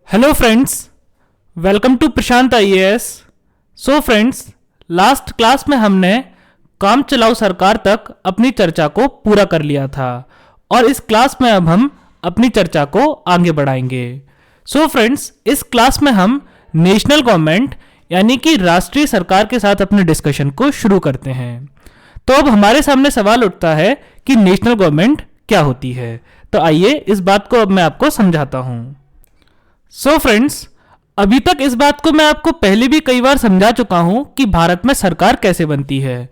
Hello friends, welcome to Prashant IAS. So friends, last class में हमने काम चलाऊ सरकार तक अपनी चर्चा को पूरा कर लिया था और इस क्लास में अब हम अपनी चर्चा को आगे बढ़ाएंगे। सो फ्रेंड्स, इस क्लास में हम नेशनल गवर्नमेंट यानी कि राष्ट्रीय सरकार के साथ अपने डिस्कशन को शुरू करते हैं। तो अब हमारे सामने सवाल उठता है कि नेशनल गवर्नमेंट क्या होती है। तो आइए इस बात को अब मैं आपको समझाता हूं। सो फ्रेंड्स, अभी तक इस बात को मैं आपको पहले भी कई बार समझा चुका हूं कि भारत में सरकार कैसे बनती है।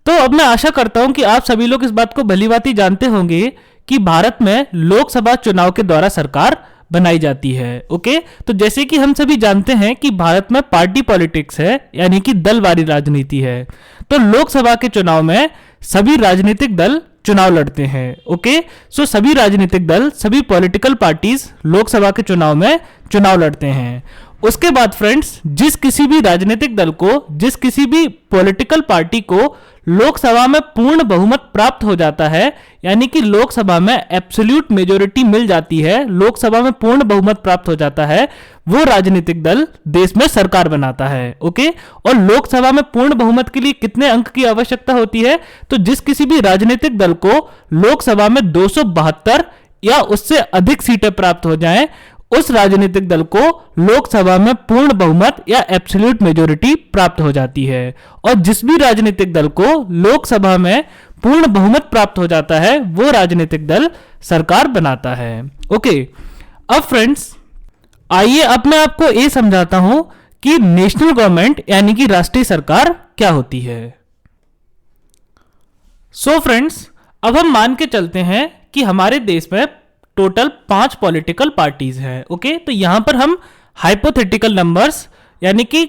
तो अब मैं आशा करता हूं कि आप सभी लोग इस बात को भलीभांति जानते होंगे कि भारत में लोकसभा चुनाव के द्वारा सरकार बनाई जाती है। ओके, तो जैसे कि हम सभी जानते हैं कि भारत में पार्टी पॉलिटिक्स है, यानी कि दलवारी राजनीति है। तो लोकसभा के चुनाव में सभी राजनीतिक दल चुनाव लड़ते हैं। ओके, सो सभी राजनीतिक दल, सभी पॉलिटिकल पार्टीज लोकसभा के चुनाव में चुनाव लड़ते हैं। उसके बाद फ्रेंड्स, जिस किसी भी राजनीतिक दल को, जिस किसी भी पॉलिटिकल पार्टी को लोकसभा में पूर्ण बहुमत प्राप्त हो जाता है, यानी कि लोकसभा में एब्सोल्यूट मेजोरिटी मिल जाती है, लोकसभा में पूर्ण बहुमत प्राप्त हो जाता है, वो राजनीतिक दल देश में सरकार बनाता है। ओके, और लोकसभा में पूर्ण बहुमत के लिए कितने अंक की आवश्यकता होती है? तो जिस किसी भी राजनीतिक दल को लोकसभा में 272 या उससे अधिक सीटें प्राप्त हो जाएं, उस राजनीतिक दल को लोकसभा में पूर्ण बहुमत या एब्सोल्यूट मेजोरिटी प्राप्त हो जाती है। और जिस भी राजनीतिक दल को लोकसभा में पूर्ण बहुमत प्राप्त हो जाता है, वो राजनीतिक दल सरकार बनाता है। ओके, अब फ्रेंड्स आइए अब मैं आपको ये समझाता हूं कि नेशनल गवर्नमेंट यानी कि राष्ट्रीय सरकार क्या होती है। सो फ्रेंड्स, अब हम मान के चलते हैं कि हमारे देश में टोटल 5 पॉलिटिकल पार्टीज हैं। ओके, तो यहां पर हम हाइपोथेटिकल नंबर्स यानी कि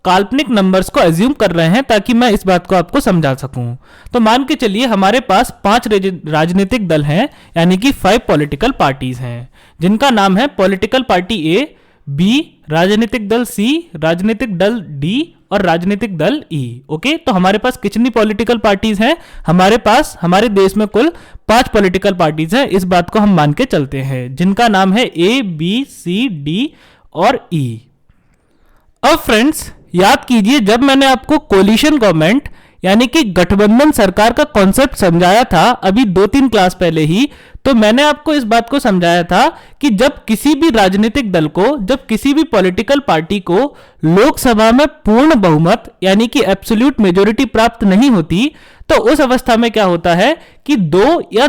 काल्पनिक नंबर्स को एज्यूम कर रहे हैं ताकि मैं इस बात को आपको समझा सकूं। तो मान के चलिए हमारे पास 5 राजनीतिक दल हैं, यानी कि 5 पॉलिटिकल पार्टीज हैं, जिनका नाम है पॉलिटिकल पार्टी ए, बी, राजनीतिक दल सी, राजनीतिक दल डी और राजनीतिक दल ई। ओके, तो हमारे पास कितनी पॉलिटिकल पार्टीज हैं? हमारे पास हमारे देश में कुल 5 पॉलिटिकल पार्टीज हैं। इस बात को हम मान के चलते हैं, जिनका नाम है ए, बी, सी, डी और ई। अब फ्रेंड्स याद कीजिए, जब मैंने आपको कोलिशन गवर्नमेंट यानी कि गठबंधन सरकार का कॉन्सेप्ट समझाया था अभी 2-3 क्लास पहले ही, तो मैंने आपको इस बात को समझाया था कि जब किसी भी राजनीतिक दल को, जब किसी भी पॉलिटिकल पार्टी को लोकसभा में पूर्ण बहुमत यानी कि एब्सोल्यूट मेजोरिटी प्राप्त नहीं होती, तो उस अवस्था में क्या होता है कि दो या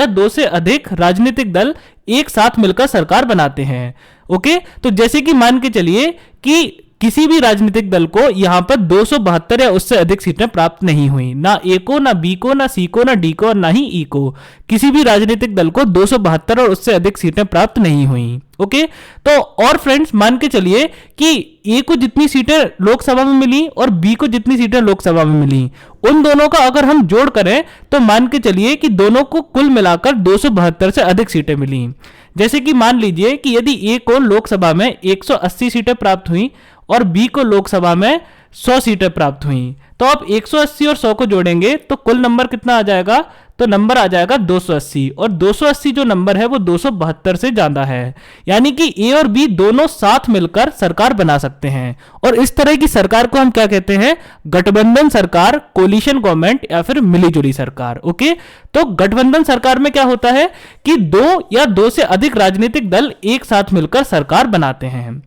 दो से अधिक राजनीतिक दल एक साथ मिलकर सरकार बनाते हैं। ओके, तो जैसे कि मान के चलिए कि किसी भी राजनीतिक दल को यहां पर 272 या उससे अधिक सीटें प्राप्त नहीं हुई, ना ए को, ना बी को, ना सी को, ना डी को और ना ही ई को। किसी भी राजनीतिक दल को 272 और उससे अधिक सीटें प्राप्त नहीं हुई। ओके, तो और फ्रेंड्स मान के चलिए कि ए को जितनी सीटें लोकसभा में मिली और बी को जितनी सीटें लोकसभा में मिली, उन दोनों का अगर हम जोड़ करें तो मान के चलिए कि दोनों को कुल मिलाकर 272 से अधिक सीटें मिली। जैसे कि मान लीजिए कि यदि ए को लोकसभा में 180 सीटें प्राप्त हुई और बी को लोकसभा में 100 सीटें प्राप्त हुई, तो आप 180 और 100 को जोड़ेंगे तो कुल नंबर कितना आ जाएगा? तो नंबर आ जाएगा 280, और 280 जो नंबर है वो 272 से ज्यादा है, यानी कि ए और बी दोनों साथ मिलकर सरकार बना सकते हैं। और इस तरह की सरकार को हम क्या कहते हैं? गठबंधन सरकार, कोलिशन गवर्नमेंट या फिर मिलीजुली सरकार। ओके, तो गठबंधन सरकार में क्या होता है कि 2 या 2 से अधिक राजनीतिक दल एक साथ मिलकर सरकार बनाते हैं।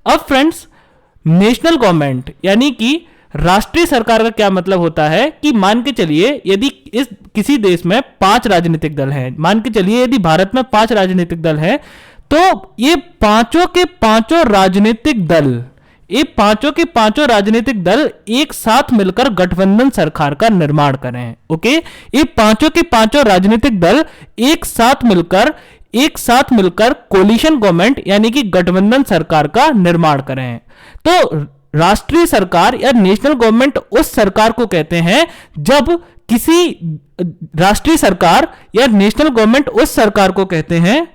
अब फ्रेंड्स, नेशनल गवर्नमेंट यानी कि राष्ट्रीय सरकार का क्या मतलब होता है कि मान के चलिए यदि इस किसी देश में 5 राजनीतिक दल हैं, मान के चलिए यदि भारत में 5 राजनीतिक दल हैं, तो ये पांचों के पांचों राजनीतिक दल एक साथ मिलकर गठबंधन सरकार का निर्माण करें। ओके, ये पांचों के पांचों राजनीतिक दल एक साथ मिलकर कोलिशन गवर्नमेंट यानी कि गठबंधन सरकार का निर्माण करें। तो राष्ट्रीय सरकार या नेशनल गवर्नमेंट उस सरकार को कहते हैं जब किसी राष्ट्रीय सरकार या नेशनल गवर्नमेंट उस सरकार को कहते हैं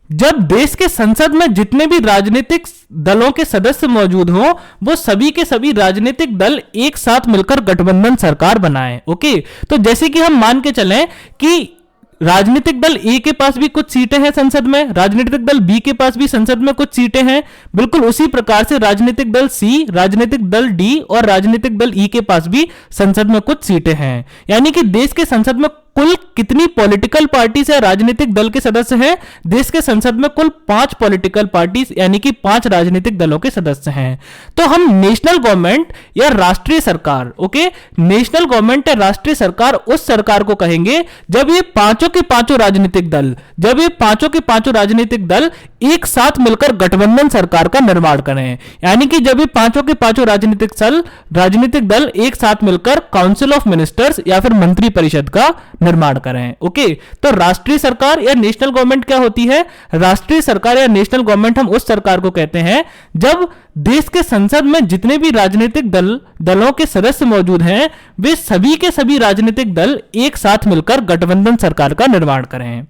जब देश के संसद में जितने भी राजनीतिक दलों के सदस्य मौजूद हों, वो सभी के सभी राजनीतिक दल एक साथ मिलकर गठबंधन सरकार बनाएं। ओके, तो जैसे कि हम मान के चलें कि राजनीतिक दल ए के पास भी कुछ सीटें हैं संसद में, राजनीतिक दल बी के पास भी संसद में कुछ सीटें हैं, बिल्कुल उसी प्रकार से राजनीतिक दल सी, राजनीतिक दल डी और राजनीतिक दल ई के पास भी संसद में कुछ सीटें हैं। यानी कि देश के संसद में कुल कितनी पॉलिटिकल पार्टीज है, राजनीतिक दल के सदस्य हैं? देश के संसद में कुल 5 पॉलिटिकल पार्टीज यानी कि 5 राजनीतिक दलों के सदस्य हैं। तो हम नेशनल गवर्नमेंट या राष्ट्रीय सरकार, ओके, नेशनल गवर्नमेंट या राष्ट्रीय सरकार उस सरकार को कहेंगे जब ये पांचों के पांचों राजनीतिक दल, जब ये पांचों के पांचों राजनीतिक दल एक साथ मिलकर गठबंधन सरकार का निर्माण करें। यानी कि जब ये पांचों के पांचों राजनीतिक दल एक साथ मिलकर काउंसिल ऑफ मिनिस्टर्स या फिर मंत्री परिषद का निर्माण करें। ओके, तो राष्ट्रीय सरकार या नेशनल गवर्नमेंट क्या होती है? राष्ट्रीय सरकार या नेशनल गवर्नमेंट हम उस सरकार को कहते हैं जब देश के संसद में जितने भी राजनीतिक दलों के सदस्य मौजूद हैं वे सभी के सभी राजनीतिक दल एक साथ मिलकर गठबंधन सरकार का निर्माण करें।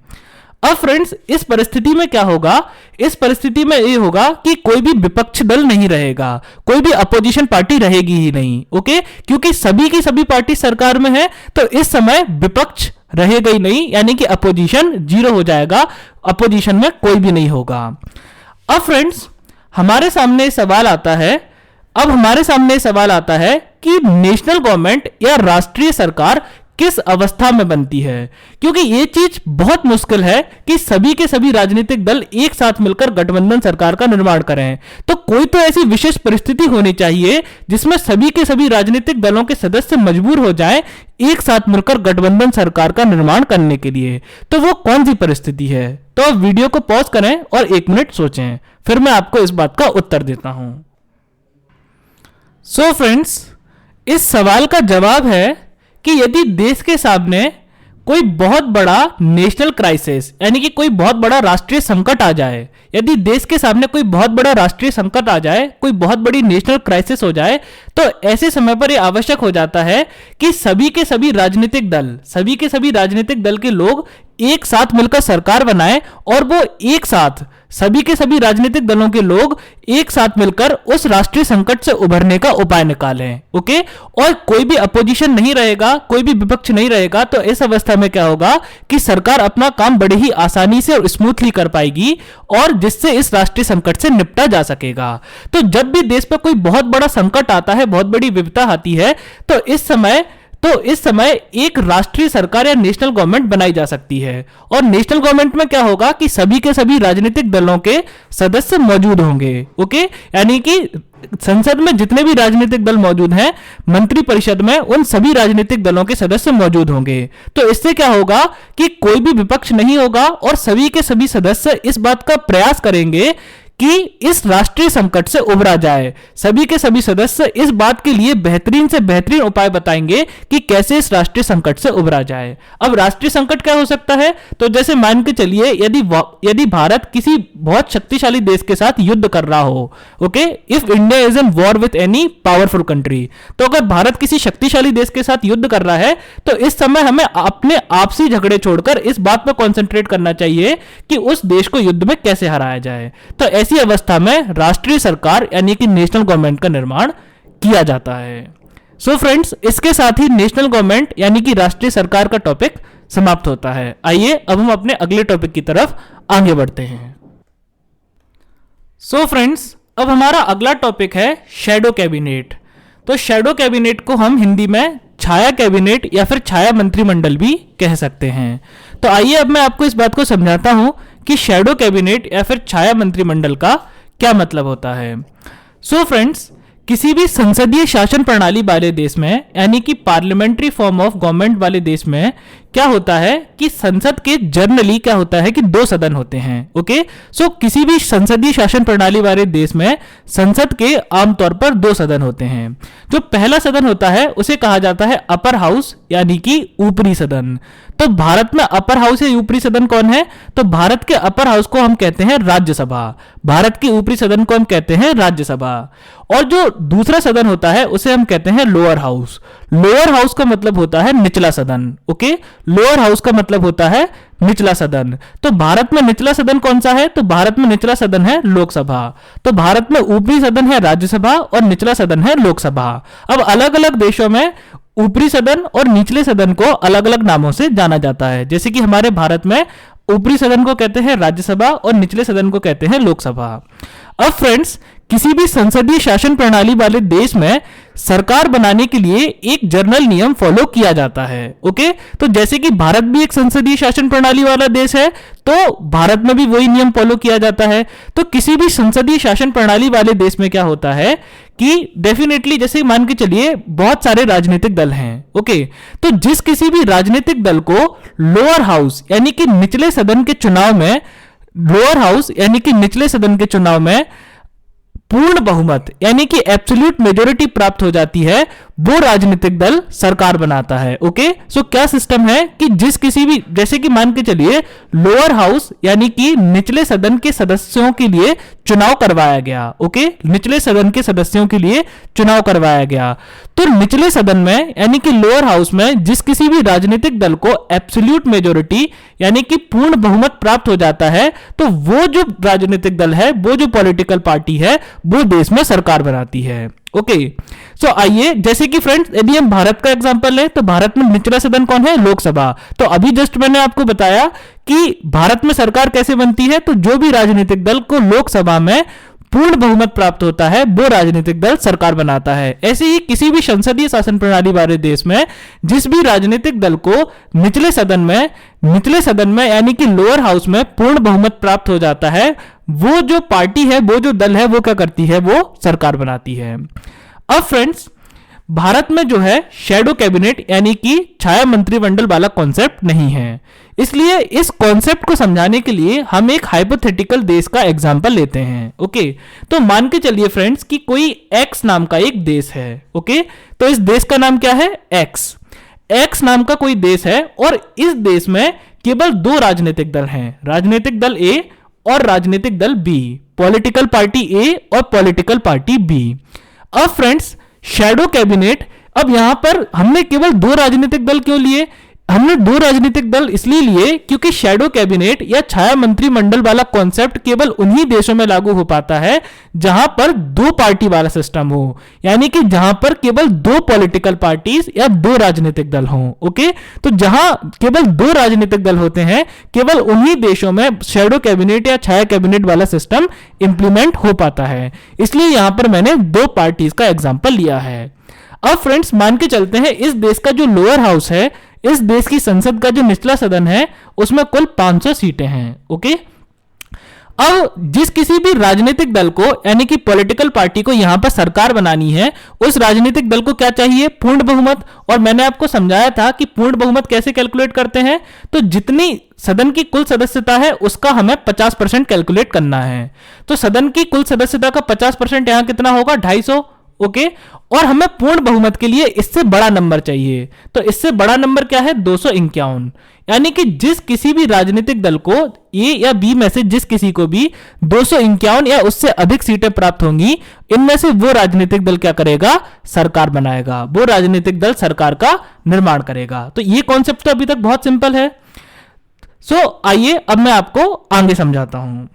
अब फ्रेंड्स, इस परिस्थिति में क्या होगा? इस परिस्थिति में यह होगा कि कोई भी विपक्ष दल नहीं रहेगा, कोई भी अपोजिशन पार्टी रहेगी ही नहीं। ओके, क्योंकि सभी की सभी पार्टी सरकार में है तो इस समय विपक्ष रहेगा ही नहीं, यानी कि अपोजिशन जीरो हो जाएगा, अपोजिशन में कोई भी नहीं होगा। अब फ्रेंड्स, हमारे सामने सवाल आता है कि नेशनल गवर्नमेंट या राष्ट्रीय सरकार किस अवस्था में बनती है, क्योंकि यह चीज बहुत मुश्किल है कि सभी के सभी राजनीतिक दल एक साथ मिलकर गठबंधन सरकार का निर्माण करें। तो कोई तो ऐसी विशेष परिस्थिति होनी चाहिए जिसमें सभी के सभी राजनीतिक दलों के सदस्य मजबूर हो जाएं एक साथ मिलकर गठबंधन सरकार का निर्माण करने के लिए। तो वो कौन सी परिस्थिति है? तो आप वीडियो को पॉज करें और 1 मिनट सोचें, फिर मैं आपको इस बात का उत्तर देता हूं। सो फ्रेंड्स, इस सवाल का जवाब है कि यदि देश के सामने कोई बहुत बड़ा नेशनल क्राइसिस यानी कि कोई बहुत बड़ा राष्ट्रीय संकट आ जाए, यदि देश के सामने कोई बहुत बड़ा राष्ट्रीय संकट आ जाए, कोई बहुत बड़ी नेशनल क्राइसिस हो जाए, तो ऐसे समय पर यह आवश्यक हो जाता है कि सभी के सभी राजनीतिक दल के लोग एक साथ मिलकर सरकार बनाएं और वो एक साथ सभी के सभी राजनीतिक दलों के लोग एक साथ मिलकर उस राष्ट्रीय संकट से उभरने का उपाय निकालें। ओके, और कोई भी अपोजिशन नहीं रहेगा, कोई भी विपक्ष नहीं रहेगा। तो इस अवस्था में क्या होगा कि सरकार अपना काम बड़े ही आसानी से और स्मूथली कर पाएगी और जिससे इस राष्ट्रीय संकट से निपटा जा सकेगा। तो जब भी देश पर कोई बहुत बड़ा संकट आता है, बहुत बड़ी विपदा आती है, तो इस समय एक राष्ट्रीय सरकार या नेशनल गवर्नमेंट बनाई जा सकती है। और नेशनल गवर्नमेंट में क्या होगा कि सभी के सभी राजनीतिक दलों के सदस्य मौजूद होंगे। ओके, यानी कि संसद में जितने भी राजनीतिक दल मौजूद हैं, मंत्री परिषद में उन सभी राजनीतिक दलों के सदस्य मौजूद होंगे। तो इससे क्या होगा कि कोई भी विपक्ष नहीं होगा और सभी के सभी सदस्य इस बात का प्रयास करेंगे कि इस राष्ट्रीय संकट से उबरा जाए। सभी के सभी सदस्य इस बात के लिए बेहतरीन से बेहतरीन उपाय बताएंगे कि कैसे इस राष्ट्रीय संकट से उबरा जाए। अब राष्ट्रीय संकट क्या हो सकता है? तो जैसे मान के चलिए यदि भारत किसी बहुत शक्तिशाली देश के साथ युद्ध कर रहा हो, okay, if India is in war with any powerful country, तो अगर भारत किसी शक्तिशाली देश के साथ युद्ध कर रहा है तो इस समय हमें अपने आपसी झगड़े छोड़कर इस बात पर कॉन्सेंट्रेट करना चाहिए कि उस देश को युद्ध में कैसे हराया जाए। तो ऐसी अवस्था में राष्ट्रीय सरकार यानी कि नेशनल गवर्नमेंट का निर्माण किया जाता है। सो फ्रेंड्स, इसके साथ ही नेशनल गवर्नमेंट यानी कि राष्ट्रीय सरकार का टॉपिक समाप्त होता है। आइए अब हम अपने अगले टॉपिक की तरफ आगे बढ़ते हैं। सो फ्रेंड्स, अब हमारा अगला टॉपिक है शैडो कैबिनेट। तो शैडो कैबिनेट को हम हिंदी में छाया कैबिनेट या फिर छाया मंत्रिमंडल भी कह सकते हैं। तो आइए अब मैं आपको इस बात को समझाता हूं कि शैडो कैबिनेट या फिर छाया मंत्रिमंडल का क्या मतलब होता है। सो फ्रेंड्स, किसी भी संसदीय शासन प्रणाली वाले देश में यानी कि पार्लियामेंट्री फॉर्म ऑफ गवर्नमेंट वाले देश में क्या होता है कि संसद के जनरली क्या होता है कि 2 सदन होते हैं। ओके, सो किसी भी संसदीय शासन प्रणाली वाले देश में संसद के आमतौर पर 2 सदन होते हैं। जो पहला सदन होता है उसे कहा जाता है अपर हाउस यानी कि ऊपरी सदन। तो भारत में अपर हाउस या ऊपरी सदन कौन है? तो भारत के अपर हाउस को हम कहते हैं राज्यसभा, भारत के ऊपरी सदन को हम कहते हैं राज्यसभा। और जो दूसरा सदन होता है उसे हम कहते हैं लोअर हाउस। लोअर हाउस का मतलब होता है निचला सदन। ओके, लोअर हाउस का मतलब होता है निचला सदन। तो भारत में निचला सदन कौन सा है? तो भारत में निचला सदन है लोकसभा। तो भारत में ऊपरी सदन है राज्यसभा और निचला सदन है लोकसभा। अब अलग अलग देशों में ऊपरी सदन और निचले सदन को अलग अलग नामों से जाना जाता है। जैसे कि हमारे भारत में ऊपरी सदन को कहते हैं राज्यसभा और निचले सदन को कहते हैं लोकसभा। अब फ्रेंड्स, किसी भी संसदीय शासन प्रणाली वाले देश में सरकार बनाने के लिए एक जनरल नियम फॉलो किया जाता है। ओके, तो जैसे कि भारत भी एक संसदीय शासन प्रणाली वाला देश है, तो भारत में भी वही नियम फॉलो किया जाता है। तो किसी भी संसदीय शासन प्रणाली वाले देश में क्या होता है कि डेफिनेटली, जैसे मान के चलिए बहुत सारे राजनीतिक दल हैं। ओके, तो जिस किसी भी राजनीतिक दल को लोअर हाउस यानी कि निचले सदन के चुनाव में पूर्ण बहुमत यानी कि एब्सोल्यूट मेजोरिटी प्राप्त हो जाती है, वो राजनीतिक दल सरकार बनाता है। ओके, सो क्या सिस्टम है कि जिस किसी भी, जैसे कि मान के चलिए लोअर हाउस यानी कि निचले सदन के सदस्यों के लिए चुनाव करवाया गया। ओके, निचले सदन के सदस्यों के लिए चुनाव करवाया गया, तो निचले सदन में यानी कि लोअर हाउस में जिस किसी भी राजनीतिक दल को एब्सोल्यूट मेजोरिटी यानी कि पूर्ण बहुमत प्राप्त हो जाता है, तो वो जो राजनीतिक दल है, वो जो पॉलिटिकल पार्टी है, वो देश में सरकार बनाती है। ओके, सो आइए, जैसे कि फ्रेंड्स यदि हम भारत का एग्जांपल लें, तो भारत में निचला सदन कौन है? लोकसभा। तो अभी जस्ट मैंने आपको बताया कि भारत में सरकार कैसे बनती है, तो जो भी राजनीतिक दल को लोकसभा में पूर्ण बहुमत प्राप्त होता है, वो राजनीतिक दल सरकार बनाता है। ऐसे ही किसी भी संसदीय शासन प्रणाली वाले देश में जिस भी राजनीतिक दल को निचले सदन में यानी कि लोअर हाउस में पूर्ण बहुमत प्राप्त हो जाता है, वो जो पार्टी है, वो जो दल है, वो क्या करती है? वो सरकार बनाती है। अब फ्रेंड्स, भारत में जो है शैडो कैबिनेट यानी कि छाया मंत्रिमंडल वाला कॉन्सेप्ट नहीं है, इसलिए इस कॉन्सेप्ट को समझाने के लिए हम एक हाइपोथेटिकल देश का एग्जांपल लेते हैं। ओके, तो मान के चलिए फ्रेंड्स कि कोई एक्स नाम का एक देश है। ओके, तो इस देश का नाम क्या है? एक्स नाम का कोई देश है, और इस देश में केवल दो राजनीतिक दल हैं, राजनीतिक दल ए और राजनीतिक दल बी, पॉलिटिकल पार्टी ए और पॉलिटिकल पार्टी बी। अब फ्रेंड्स, शैडो कैबिनेट, अब यहां पर हमने केवल दो राजनीतिक दल क्यों लिए? हमने दो राजनीतिक दल इसलिए लिए क्योंकि शैडो कैबिनेट या छाया मंत्रिमंडल वाला कॉन्सेप्ट केवल उन्हीं देशों में लागू हो पाता है जहां पर दो पार्टी वाला सिस्टम हो, यानी कि जहां पर केवल दो पॉलिटिकल पार्टीज या दो राजनीतिक दल हों। ओके, तो जहां केवल दो राजनीतिक दल होते हैं, केवल उन्हीं देशों में शैडो कैबिनेट या छाया कैबिनेट वाला सिस्टम इंप्लीमेंट हो पाता है, इसलिए यहां पर मैंने दो पार्टीज का एग्जाम्पल लिया है। अब फ्रेंड्स, मान के चलते हैं इस देश का जो लोअर हाउस है, इस देश की संसद का जो निचला सदन है, उसमें कुल 500 सीटें हैं। ओके, अब जिस किसी भी राजनीतिक दल को यानी कि पॉलिटिकल पार्टी को यहां पर सरकार बनानी है, उस राजनीतिक दल को क्या चाहिए? पूर्ण बहुमत। और मैंने आपको समझाया था कि पूर्ण बहुमत कैसे कैलकुलेट करते हैं, तो जितनी सदन की कुल सदस्यता है उसका हमें 50% कैलकुलेट करना है। तो सदन की कुल सदस्यता का 50% यहां कितना होगा? 250। ओके, और हमें पूर्ण बहुमत के लिए इससे बड़ा नंबर चाहिए, तो इससे बड़ा नंबर क्या है? 251। यानी कि जिस किसी भी राजनीतिक दल को ए या बी में से जिस किसी को भी 251 या उससे अधिक सीटें प्राप्त होंगी, इनमें से वो राजनीतिक दल क्या करेगा? सरकार बनाएगा, वो राजनीतिक दल सरकार का निर्माण करेगा। तो ये कॉन्सेप्ट तो अभी तक बहुत सिंपल है। सो आइए अब मैं आपको आगे समझाता हूं।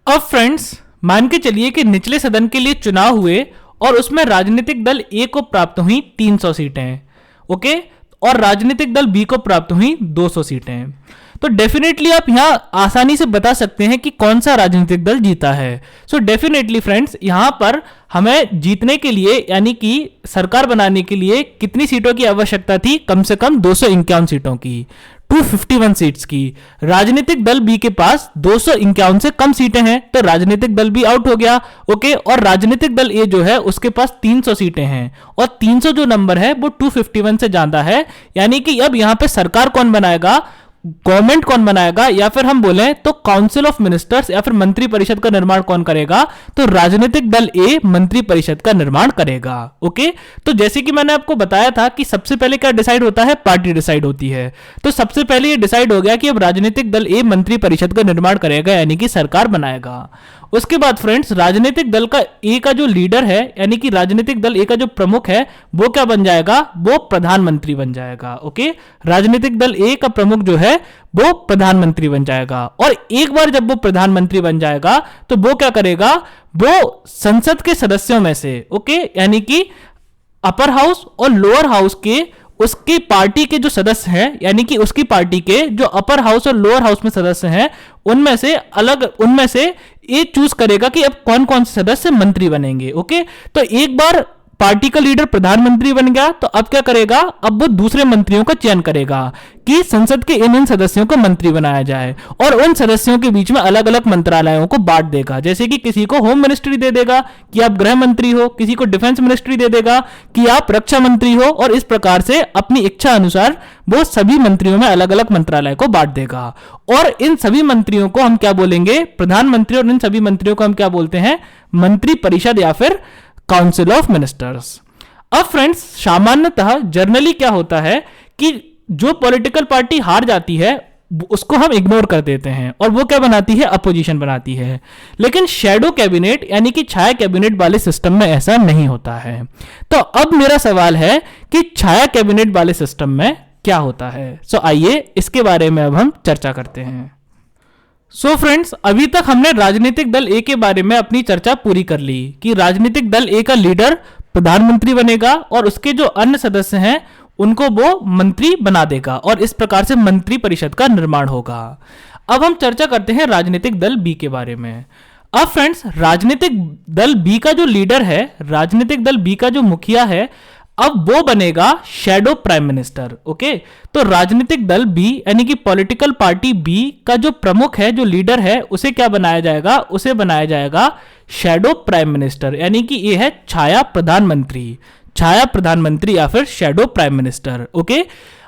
अब फ्रेंड्स, मान के चलिए कि निचले सदन के लिए चुनाव हुए और उसमें राजनीतिक दल ए को प्राप्त हुई 300 सीटें। ओके, और राजनीतिक दल बी को प्राप्त हुई 200 सीटें। तो डेफिनेटली आप यहां आसानी से बता सकते हैं कि कौन सा राजनीतिक दल जीता है। सो डेफिनेटली फ्रेंड्स, यहां पर हमें जीतने के लिए यानी कि सरकार बनाने के लिए कितनी सीटों की आवश्यकता थी? कम से कम 251 सीटों की, 251 सीट्स की। राजनीतिक दल बी के पास 251 से कम सीटें हैं, तो राजनीतिक दल बी आउट हो गया। ओके, और राजनीतिक दल ए जो है उसके पास 300 सीटें हैं, और 300 जो नंबर है वो 251 से ज्यादा है, यानी कि अब यहां पे सरकार कौन बनाएगा? गवर्नमेंट कौन बनाएगा, या फिर हम बोले तो काउंसिल ऑफ मिनिस्टर्स या फिर मंत्री परिषद का निर्माण कौन करेगा? तो राजनीतिक दल ए मंत्री परिषद का निर्माण करेगा। ओके, तो जैसे कि मैंने आपको बताया था कि सबसे पहले क्या डिसाइड होता है? पार्टी डिसाइड होती है। तो सबसे पहले ये डिसाइड हो गया कि अब राजनीतिक दल ए मंत्री परिषद का निर्माण करेगा, यानी कि सरकार बनाएगा। उसके बाद फ्रेंड्स, राजनीतिक दल का ए का जो लीडर है यानी कि राजनीतिक दल ए का जो प्रमुख है, वो क्या बन जाएगा? वो प्रधानमंत्री बन जाएगा। ओके, राजनीतिक दल ए का प्रमुख जो है वो प्रधानमंत्री बन जाएगा, और एक बार जब वो प्रधानमंत्री बन जाएगा तो वो क्या करेगा? वो संसद के सदस्यों में से, ओके, यानी कि अपर हाउस और लोअर हाउस के उसकी पार्टी के जो सदस्य हैं, यानी कि उसकी पार्टी के जो अपर हाउस और लोअर हाउस में सदस्य हैं, उनमें से ये चूज करेगा कि अब कौन कौन से सदस्य मंत्री बनेंगे। ओके, तो एक बार पार्टी का लीडर प्रधानमंत्री बन गया तो अब क्या करेगा, अब वो दूसरे मंत्रियों का चयन करेगा कि संसद के इन सदस्यों को मंत्री बनाया जाए, और उन सदस्यों के बीच में अलग अलग मंत्रालयों को बांट देगा। जैसे कि किसी को होम मिनिस्ट्री दे देगा कि आप गृह मंत्री हो, किसी को डिफेंस मिनिस्ट्री दे देगा कि आप रक्षा मंत्री हो, और इस प्रकार से अपनी इच्छा अनुसार वो सभी मंत्रियों में अलग अलग मंत्रालय को बांट देगा। और इन सभी मंत्रियों को हम क्या बोलेंगे, प्रधानमंत्री, और इन सभी मंत्रियों को हम क्या बोलते हैं, मंत्री परिषद या फिर काउंसिल ऑफ मिनिस्टर्स। अब फ्रेंड्स, सामान्यतः जनरली क्या होता है कि जो पॉलिटिकल पार्टी हार जाती है उसको हम इग्नोर कर देते हैं और वो क्या बनाती है, अपोजिशन बनाती है। लेकिन शैडो कैबिनेट यानी कि छाया कैबिनेट वाले सिस्टम में ऐसा नहीं होता है। तो अब मेरा सवाल है कि छाया कैबिनेट वाले सिस्टम में क्या होता है। सो आइए इसके बारे में अब हम चर्चा करते हैं। सो फ्रेंड्स, अभी तक हमने राजनीतिक दल ए के बारे में अपनी चर्चा पूरी कर ली कि राजनीतिक दल ए का लीडर प्रधानमंत्री बनेगा और उसके जो अन्य सदस्य हैं उनको वो मंत्री बना देगा, और इस प्रकार से मंत्री परिषद का निर्माण होगा। अब हम चर्चा करते हैं राजनीतिक दल बी के बारे में। अब फ्रेंड्स, राजनीतिक दल बी का जो लीडर है, राजनीतिक दल बी का जो मुखिया है, अब वो बनेगा शैडो प्राइम मिनिस्टर। ओके, तो राजनीतिक दल बी यानी कि पॉलिटिकल पार्टी बी का जो प्रमुख है, जो लीडर है, उसे क्या बनाया जाएगा, उसे बनाया जाएगा शैडो प्राइम मिनिस्टर, यानी कि ये है छाया प्रधानमंत्री, छाया प्रधानमंत्री या फिर शैडो प्राइम मिनिस्टर। ओके,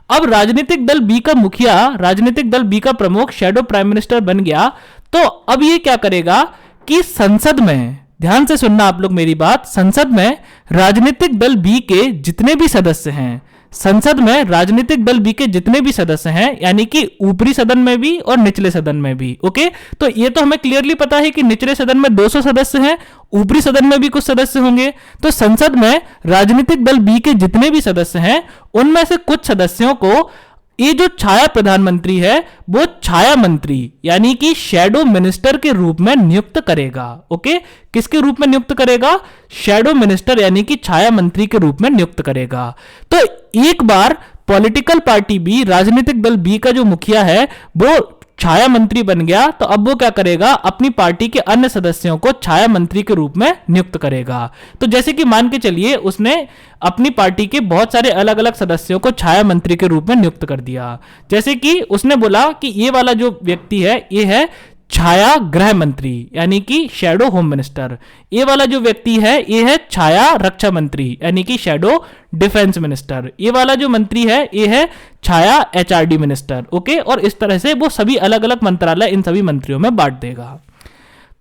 अब राजनीतिक दल बी का मुखिया, राजनीतिक दल बी का प्रमुख शैडो प्राइम मिनिस्टर बन गया, तो अब ये क्या करेगा कि संसद में, ध्यान से सुनना आप लोग मेरी बात, संसद में राजनीतिक दल बी के जितने भी सदस्य हैं, संसद में राजनीतिक दल बी के जितने भी सदस्य हैं, यानी कि ऊपरी सदन में भी और निचले सदन में भी। ओके, तो ये तो हमें क्लियरली पता है कि निचले सदन में 200 सदस्य हैं, ऊपरी सदन में भी कुछ सदस्य होंगे। तो संसद में राजनीतिक दल बी के जितने भी सदस्य हैं उनमें से कुछ सदस्यों को ये जो छाया प्रधानमंत्री है वो छाया मंत्री यानी कि शैडो मिनिस्टर के रूप में नियुक्त करेगा। ओके, किसके रूप में नियुक्त करेगा, शैडो मिनिस्टर यानी कि छाया मंत्री के रूप में नियुक्त करेगा। तो एक बार पॉलिटिकल पार्टी बी, राजनीतिक दल बी का जो मुखिया है वो छाया मंत्री बन गया, तो अब वो क्या करेगा, अपनी पार्टी के अन्य सदस्यों को छाया मंत्री के रूप में नियुक्त करेगा। तो जैसे कि मान के चलिए उसने अपनी पार्टी के बहुत सारे अलग अलग सदस्यों को छाया मंत्री के रूप में नियुक्त कर दिया। जैसे कि उसने बोला कि ये वाला जो व्यक्ति है ये है छाया गृह मंत्री यानी कि शैडो होम मिनिस्टर, ये वाला जो व्यक्ति है ये है छाया रक्षा मंत्री यानी कि शैडो डिफेंस मिनिस्टर, ये वाला जो मंत्री है ये है छाया एचआरडी मिनिस्टर। ओके, और इस तरह से वो सभी अलग अलग मंत्रालय इन सभी मंत्रियों में बांट देगा।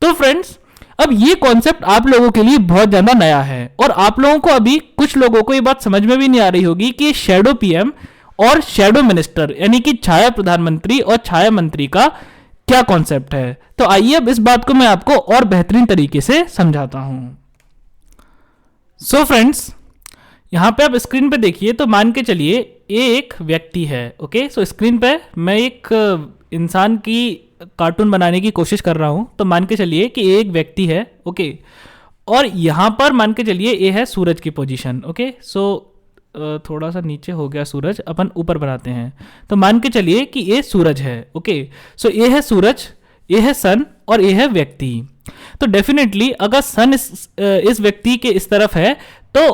तो फ्रेंड्स, अब ये कॉन्सेप्ट आप लोगों के लिए बहुत ज्यादा नया है और आप लोगों को अभी कुछ लोगों को ये बात समझ में भी नहीं आ रही होगी कि शैडो पीएम और शैडो मिनिस्टर यानी कि छाया प्रधानमंत्री और छाया मंत्री का क्या कॉन्सेप्ट है। तो आइए अब इस बात को मैं आपको और बेहतरीन तरीके से समझाता हूं। सो फ्रेंड्स, यहां पे आप स्क्रीन पे देखिए, तो मान के चलिए ये एक व्यक्ति है। ओके, सो स्क्रीन पे मैं एक इंसान की कार्टून बनाने की कोशिश कर रहा हूं। तो मान के चलिए कि एक व्यक्ति है। ओके, और यहां पर मान के चलिए ये है सूरज की पोजीशन। ओके, सो थोड़ा सा नीचे हो गया सूरज, अपन ऊपर बनाते हैं। तो मान के चलिए कि ये सूरज है। ओके, सो ये है सूरज, ये है सन और ये है व्यक्ति। तो डेफिनेटली अगर सन इस व्यक्ति के इस तरफ है तो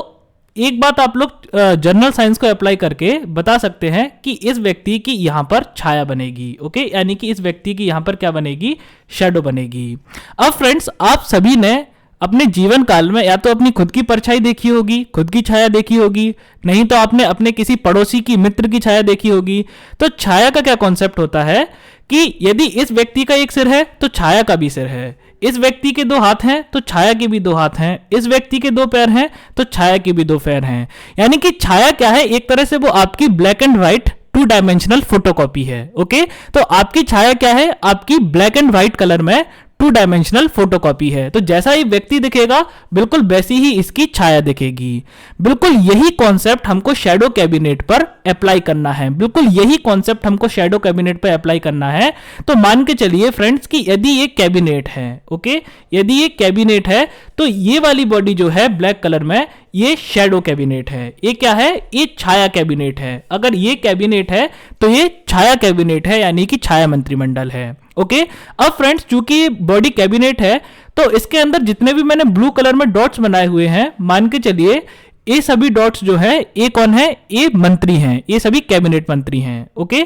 एक बात आप लोग जनरल साइंस को अप्लाई करके बता सकते हैं कि इस व्यक्ति की यहां पर छाया बनेगी। ओके, यानी कि इस व्यक्ति की यहां पर क्या बनेगी, शैडो बनेगी। अब फ्रेंड्स, आप सभी ने अपने जीवन काल में या तो अपनी खुद की परछाई देखी होगी, खुद की छाया देखी होगी, नहीं तो आपने अपने किसी पड़ोसी की, मित्र की छाया देखी होगी। तो छाया का क्या कॉन्सेप्ट होता है कि यदि इस व्यक्ति का एक सिर है तो छाया का भी सिर है, इस व्यक्ति के 2 हाथ हैं तो छाया के भी 2 हाथ हैं, इस व्यक्ति के 2 पैर हैं तो छाया के भी 2 पैर हैं। यानी कि छाया क्या है, एक तरह से वो आपकी black and white 2 dimensional photocopy है। ओके, तो आपकी छाया क्या है, आपकी ब्लैक एंड व्हाइट कलर में टू डायमेंशनल फोटोकॉपी है। तो जैसा ही व्यक्ति दिखेगा बिल्कुल वैसी ही इसकी छाया दिखेगी। बिल्कुल यही कॉन्सेप्ट हमको शैडो कैबिनेट पर अप्लाई करना है, बिल्कुल यही कॉन्सेप्ट हमको शैडो कैबिनेट पर अप्लाई करना है। तो मान के चलिए फ्रेंड्स कि यदि ये कैबिनेट है, ओके, यदि ये कैबिनेट है तो ये वाली बॉडी जो है ब्लैक कलर में ये शैडो कैबिनेट है। ये क्या है? ये छाया कैबिनेट है। अगर ये कैबिनेट है तो ये छाया कैबिनेट है, यानी कि छाया मंत्रिमंडल है। ओके, अब फ्रेंड्स चूंकि ये बॉडी कैबिनेट है तो इसके अंदर जितने भी मैंने ब्लू कलर में डॉट्स बनाए हुए हैं, मान के चलिए ये सभी डॉट्स जो है ये कौन है? ये मंत्री हैं, ये सभी कैबिनेट मंत्री हैं। ओके,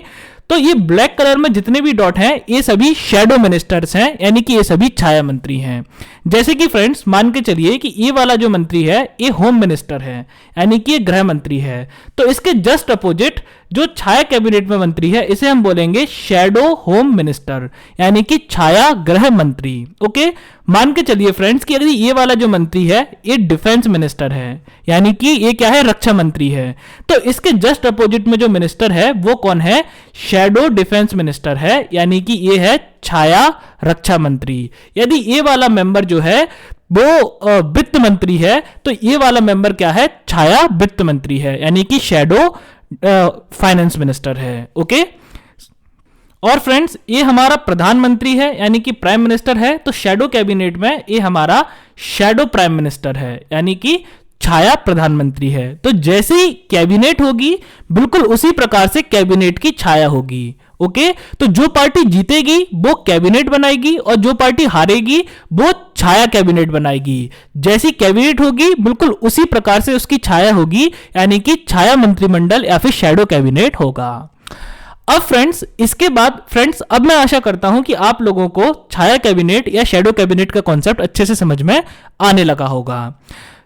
तो ये ब्लैक कलर में जितने भी डॉट हैं ये सभी शैडो मिनिस्टर्स हैं, यानी कि ये सभी छाया मंत्री हैं। जैसे कि फ्रेंड्स मान के चलिए कि ये वाला जो मंत्री है ये होम मिनिस्टर है, यानी कि ये गृह मंत्री है। तो इसके जस्ट अपोजिट जो छाया कैबिनेट में मंत्री है इसे हम बोलेंगे शैडो होम मिनिस्टर, यानी कि छाया गृह मंत्री। ओके, मान के चलिए फ्रेंड्स कि अगर ये वाला जो मंत्री है ये डिफेंस मिनिस्टर है, यानी कि ये क्या है? रक्षा मंत्री है। तो इसके जस्ट अपोजिट में जो मिनिस्टर है वो कौन है? शैडो डिफेंस मिनिस्टर है, यानी कि ये है छाया रक्षा मंत्री। यदि ये वाला मेंबर जो है वो वित्त मंत्री है तो ये वाला मेंबर क्या है? छाया वित्त मंत्री है, यानी कि शैडो फाइनेंस मिनिस्टर है। ओके, और फ्रेंड्स ये हमारा प्रधानमंत्री है, यानी कि प्राइम मिनिस्टर है। तो शैडो कैबिनेट में ये हमारा शैडो प्राइम मिनिस्टर है, यानी कि छाया प्रधानमंत्री है। तो जैसी कैबिनेट होगी बिल्कुल उसी प्रकार से कैबिनेट की छाया होगी। ओके, तो जो पार्टी जीतेगी वो कैबिनेट बनाएगी और जो पार्टी हारेगी वो छाया कैबिनेट बनाएगी। जैसी कैबिनेट होगी बिल्कुल उसी प्रकार से उसकी छाया होगी, यानी कि छाया मंत्रिमंडल या फिर शैडो कैबिनेट होगा। अब फ्रेंड्स इसके बाद फ्रेंड्स अब मैं आशा करता हूं कि आप लोगों को छाया कैबिनेट या शैडो कैबिनेट का कॉन्सेप्ट अच्छे से समझ में आने लगा होगा।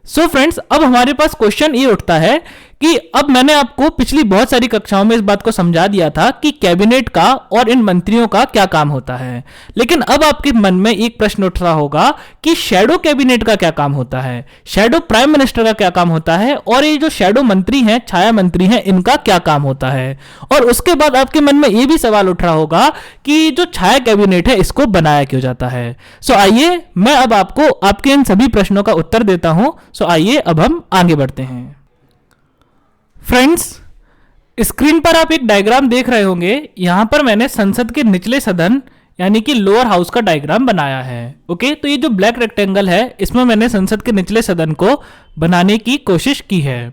सो फ्रेंड्स अब हमारे पास क्वेश्चन ये उठता है कि अब मैंने आपको पिछली बहुत सारी कक्षाओं में इस बात को समझा दिया था कि कैबिनेट का और इन मंत्रियों का क्या काम होता है, लेकिन अब आपके मन में एक प्रश्न उठ रहा होगा कि शैडो कैबिनेट का क्या काम होता है, शैडो प्राइम मिनिस्टर का क्या काम होता है, और ये जो शैडो मंत्री हैं, छाया मंत्री हैं, इनका क्या काम होता है। और उसके बाद आपके मन में ये भी सवाल उठ रहा होगा कि जो छाया कैबिनेट है इसको बनाया क्यों जाता है। सो आइए मैं अब आपको आपके इन सभी प्रश्नों का उत्तर देता हूं। सो आइए अब हम आगे बढ़ते हैं। फ्रेंड्स स्क्रीन पर आप एक डायग्राम देख रहे होंगे। यहां पर मैंने संसद के निचले सदन यानी कि लोअर हाउस का डायग्राम बनाया है। ओके, तो ये जो ब्लैक रेक्टेंगल है इसमें मैंने संसद के निचले सदन को बनाने की कोशिश की है।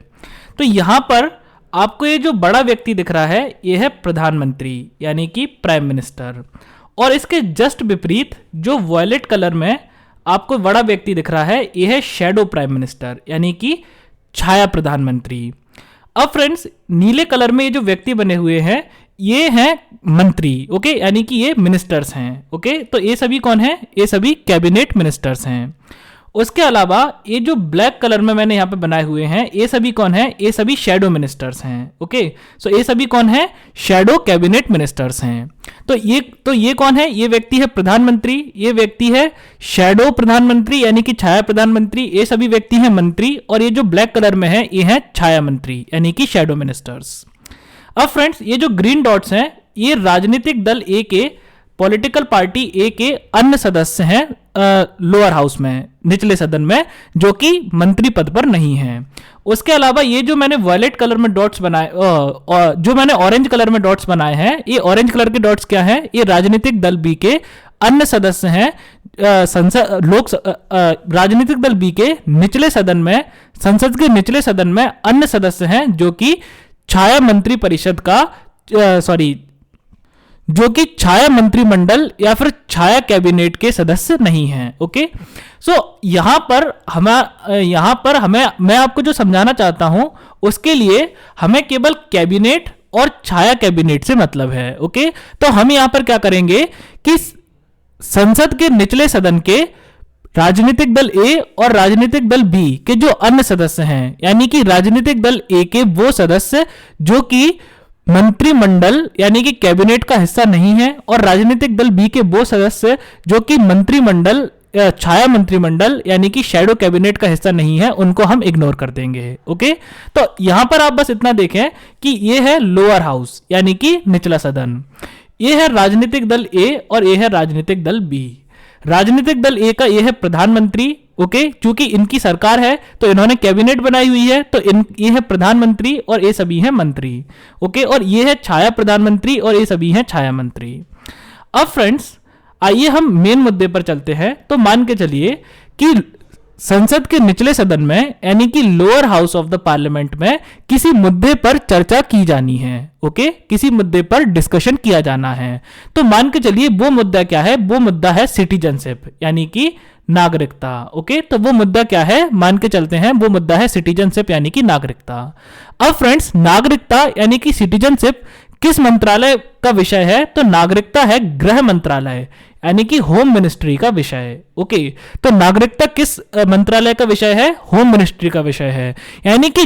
तो यहां पर आपको ये जो बड़ा व्यक्ति दिख रहा है ये है प्रधानमंत्री यानी कि प्राइम मिनिस्टर, और इसके जस्ट विपरीत जो वॉयलेट कलर में आपको बड़ा व्यक्ति दिख रहा है ये है शैडो प्राइम मिनिस्टर यानी कि छाया प्रधानमंत्री। अब फ्रेंड्स नीले कलर में ये जो व्यक्ति बने हुए हैं ये हैं मंत्री। ओके, यानी कि ये मिनिस्टर्स हैं। ओके, तो ये सभी कौन है? ये सभी कैबिनेट मिनिस्टर्स हैं। उसके अलावा ये जो ब्लैक कलर में मैंने यहाँ पे बनाए हुए हैं ये सभी कौन है? ये सभी शैडो मिनिस्टर्स हैं। ओके, सो ये सभी कौन है? शैडो कैबिनेट मिनिस्टर्स हैं। तो ये कौन है? ये व्यक्ति है प्रधानमंत्री, ये व्यक्ति है शैडो प्रधानमंत्री यानी कि छाया प्रधानमंत्री, ये सभी व्यक्ति हैं मंत्री, और ये जो ब्लैक कलर में है ये है छाया मंत्री यानी कि शैडो मिनिस्टर्स। अब फ्रेंड्स ये जो ग्रीन डॉट्स हैं ये राजनीतिक दल ए के, पॉलिटिकल पार्टी ए के अन्य सदस्य हैं लोअर हाउस में, निचले सदन में, जो कि मंत्री पद पर नहीं हैं। उसके अलावा ये जो मैंने वॉयलेट कलर में डॉट्स बनाए जो मैंने ऑरेंज कलर में डॉट्स बनाए हैं, ये ऑरेंज कलर के डॉट्स क्या हैं? ये राजनीतिक दल बी के अन्य सदस्य हैं। राजनीतिक दल बी के निचले सदन में, संसद के निचले सदन में अन्य सदस्य हैं जो कि छाया मंत्री परिषद का जो कि छाया मंत्रिमंडल या फिर छाया कैबिनेट के सदस्य नहीं हैं। ओके, सो यहां पर मैं आपको जो समझाना चाहता हूं उसके लिए हमें केवल कैबिनेट और छाया कैबिनेट से मतलब है। ओके, तो हम यहां पर क्या करेंगे कि संसद के निचले सदन के राजनीतिक दल ए और राजनीतिक दल बी के जो अन्य सदस्य हैं, यानी कि राजनीतिक दल ए के वो सदस्य जो कि मंत्रिमंडल यानी कि कैबिनेट का हिस्सा नहीं है, और राजनीतिक दल बी के वो सदस्य जो कि मंत्रिमंडल छाया मंत्रिमंडल यानी कि शैडो कैबिनेट का हिस्सा नहीं है, उनको हम इग्नोर कर देंगे। ओके, तो यहां पर आप बस इतना देखें कि ये है लोअर हाउस यानी कि निचला सदन, ये है राजनीतिक दल ए और ये है राजनीतिक दल बी। राजनीतिक दल ए का ये है प्रधानमंत्री, ओके, चूंकि इनकी सरकार है तो इन्होंने कैबिनेट बनाई हुई है, तो ये है प्रधानमंत्री और ये सभी हैं मंत्री, ओके, और ये है छाया प्रधानमंत्री और ये सभी हैं छाया मंत्री। अब फ्रेंड्स आइए हम मेन मुद्दे पर चलते हैं। तो मान के चलिए कि संसद के निचले सदन में यानी कि lower house of the parliament में किसी मुद्दे पर चर्चा की जानी है, ओके, किसी मुद्दे पर डिस्कशन किया जाना है। तो मान के चलिए वो मुद्दा क्या है, वो मुद्दा है सिटीजनशिप यानी कि नागरिकता, ओके। तो वो मुद्दा क्या है, मान के चलते हैं वो मुद्दा है सिटीजनशिप यानी कि नागरिकता। अब फ्रेंड्स नागरिकता यानी कि सिटीजनशिप किस मंत्रालय का विषय है, तो नागरिकता है गृह मंत्रालय यानी कि होम मिनिस्ट्री का विषय, ओके। तो नागरिकता किस मंत्रालय का विषय है, होम मिनिस्ट्री का विषय है। यानी कि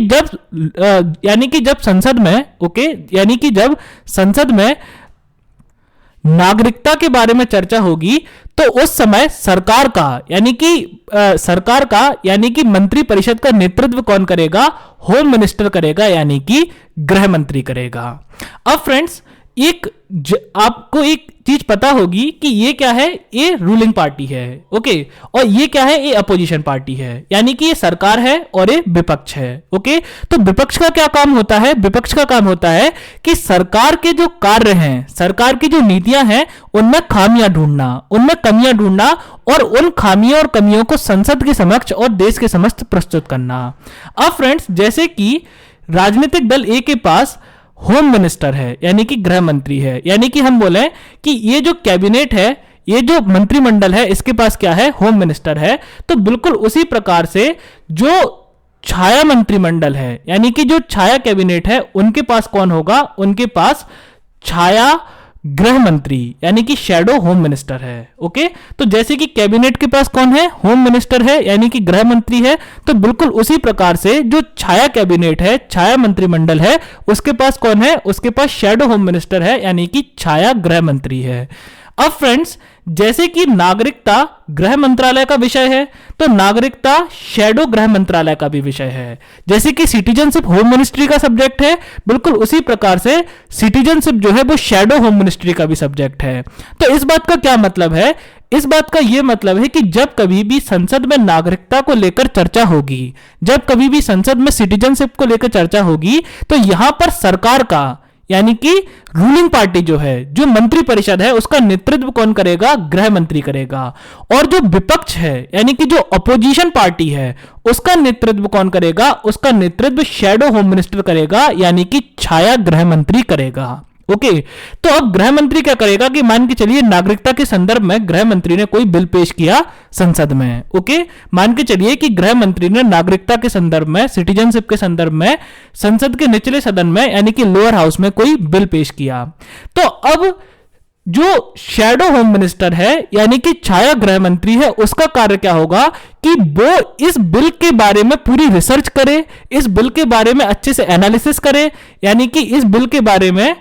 जब संसद में, ओके, यानी कि जब संसद में नागरिकता के बारे में चर्चा होगी तो उस समय सरकार का यानी कि मंत्री परिषद का नेतृत्व कौन करेगा, होम मिनिस्टर करेगा यानी कि गृह मंत्री करेगा। अब फ्रेंड्स आपको एक चीज पता होगी कि ये क्या है, ये रूलिंग पार्टी है, ओके, और ये क्या है, ये अपोजिशन पार्टी है, यानी कि ये सरकार है और ये विपक्ष है, ओके। तो विपक्ष का क्या काम होता है, विपक्ष का काम होता है कि सरकार के जो कार्य हैं, सरकार की जो नीतियां हैं उनमें खामियां ढूंढना, उनमें कमियां ढूंढना और उन खामियों और कमियों को संसद के समक्ष और देश के समक्ष प्रस्तुत करना। अब फ्रेंड्स जैसे कि राजनीतिक दल ए के पास होम मिनिस्टर है यानी कि गृह मंत्री है, यानी कि हम बोले कि ये जो कैबिनेट है, ये जो मंत्रिमंडल है, इसके पास क्या है, होम मिनिस्टर है। तो बिल्कुल उसी प्रकार से जो छाया मंत्रिमंडल है यानी कि जो छाया कैबिनेट है उनके पास कौन होगा, उनके पास छाया गृह मंत्री यानी कि शैडो होम मिनिस्टर है, ओके। तो जैसे कि कैबिनेट के पास कौन है, होम मिनिस्टर है यानी कि गृह मंत्री है, तो बिल्कुल उसी प्रकार से जो छाया कैबिनेट है, छाया मंत्रिमंडल है, उसके पास कौन है, उसके पास शैडो होम मिनिस्टर है यानी कि छाया गृह मंत्री है। अब फ्रेंड्स जैसे कि नागरिकता गृह मंत्रालय का विषय है तो नागरिकता शैडो गृह मंत्रालय का भी विषय है। जैसे कि सिटीजनशिप होम मिनिस्ट्री का सब्जेक्ट है, बिल्कुल उसी प्रकार से सिटीजनशिप जो है वो शैडो होम मिनिस्ट्री का भी सब्जेक्ट है। तो इस बात का क्या मतलब है, इस बात का यह मतलब है कि जब कभी भी संसद में नागरिकता को लेकर चर्चा होगी, जब कभी भी संसद में सिटीजनशिप को लेकर चर्चा होगी, तो यहां पर सरकार का यानी कि रूलिंग पार्टी जो है, जो मंत्री परिषद है, उसका नेतृत्व कौन करेगा, गृह मंत्री करेगा। और जो विपक्ष है यानी कि जो अपोजिशन पार्टी है, उसका नेतृत्व कौन करेगा, उसका नेतृत्व शैडो होम मिनिस्टर करेगा यानी कि छाया गृह मंत्री करेगा, ओके। तो अब गृह मंत्री क्या करेगा कि मान के चलिए नागरिकता के संदर्भ में गृह मंत्री ने कोई बिल पेश किया संसद में, ओके। मान के चलिए कि गृह मंत्री ने नागरिकता के संदर्भ में, सिटीजनशिप के संदर्भ में संसद के निचले सदन में यानी कि लोअर हाउस में कोई बिल पेश किया। तो अब जो शैडो होम मिनिस्टर है यानी कि छाया गृह मंत्री है, उसका कार्य क्या होगा कि वो इस बिल के बारे में पूरी रिसर्च करे, इस बिल के बारे में अच्छे से एनालिसिस करे, यानी कि इस बिल के बारे में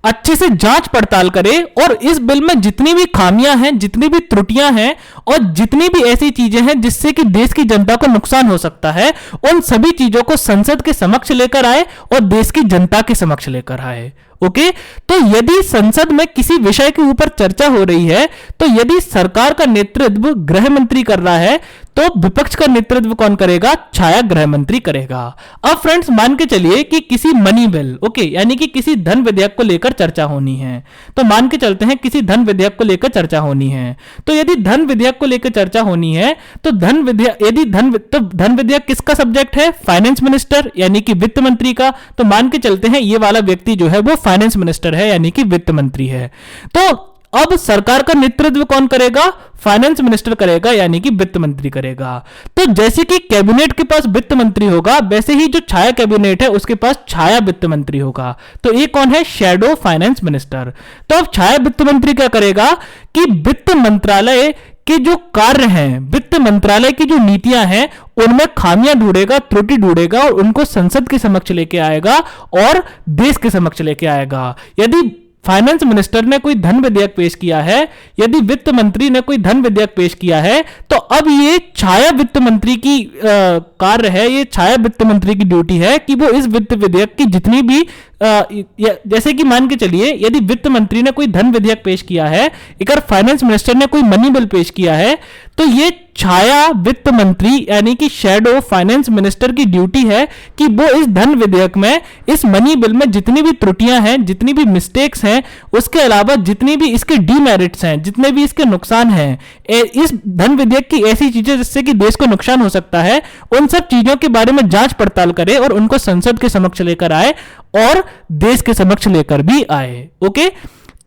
अच्छे से जांच पड़ताल करे और इस बिल में जितनी भी खामियां हैं, जितनी भी त्रुटियां हैं और जितनी भी ऐसी चीजें हैं जिससे कि देश की जनता को नुकसान हो सकता है, उन सभी चीजों को संसद के समक्ष लेकर आए और देश की जनता के समक्ष लेकर आए, ओके। तो यदि संसद में किसी विषय के ऊपर चर्चा हो रही है, तो यदि सरकार का नेतृत्व गृह मंत्री कर रहा है तो विपक्ष का नेतृत्व कौन करेगा, छाया गृह मंत्री करेगा। अब फ्रेंड्स मान के चलिए कि किसी मनी बिल, ओके, यानी कि किसी धन विधेयक को लेकर चर्चा होनी है, तो मान के चलते हैं किसी धन विधेयक को लेकर चर्चा होनी है। तो यदि धन विधेयक को लेकर चर्चा होनी है तो धन विधेयक किसका सब्जेक्ट है, फाइनेंस मिनिस्टर यानी कि वित्त मंत्री का। तो मान के चलते हैं ये वाला व्यक्ति जो है वो फाइनेंस मिनिस्टर है यानी कि वित्त मंत्री है। तो अब सरकार का नेतृत्व कौन करेगा, फाइनेंस मिनिस्टर करेगा यानी कि वित्त मंत्री करेगा। तो जैसे कि कैबिनेट के पास वित्त मंत्री होगा, वैसे ही जो छाया कैबिनेट है उसके पास छाया वित्त मंत्री होगा। तो ये कौन है, शैडो फाइनेंस मिनिस्टर। तो अब छाया वित्त मंत्री क्या करेगा कि वित्त मंत्रालय के जो कार्य हैं, वित्त मंत्रालय की जो नीतियां हैं उनमें खामियां ढूंढेगा, त्रुटि ढूंढेगा और उनको संसद के समक्ष लेके आएगा और देश के समक्ष लेके आएगा। यदि फाइनेंस मिनिस्टर ने कोई धन विधेयक पेश किया है, यदि वित्त मंत्री ने कोई धन विधेयक पेश किया है, तो अब ये छाया वित्त मंत्री की कार्य है, ये छाया वित्त मंत्री की ड्यूटी है कि वो इस वित्त विधेयक की जितनी भी जैसे कि मान के चलिए यदि वित्त मंत्री ने कोई धन विधेयक पेश किया है, अगर फाइनेंस मिनिस्टर ने कोई मनी बिल पेश किया है, तो ये छाया वित्त मंत्री यानी कि शैडो फाइनेंस मिनिस्टर की ड्यूटी है कि वो इस धन विधेयक में, इस मनी बिल में जितनी भी त्रुटियां हैं, जितनी भी मिस्टेक्स हैं, उसके अलावा जितनी भी इसके डीमेरिट्स हैं, जितने भी इसके नुकसान हैं, इस धन विधेयक की ऐसी चीजें जिससे कि देश को नुकसान हो सकता है, उन सब चीजों के बारे में जांच पड़ताल करे और उनको संसद के समक्ष लेकर आए और देश के समक्ष लेकर भी आए। ओके,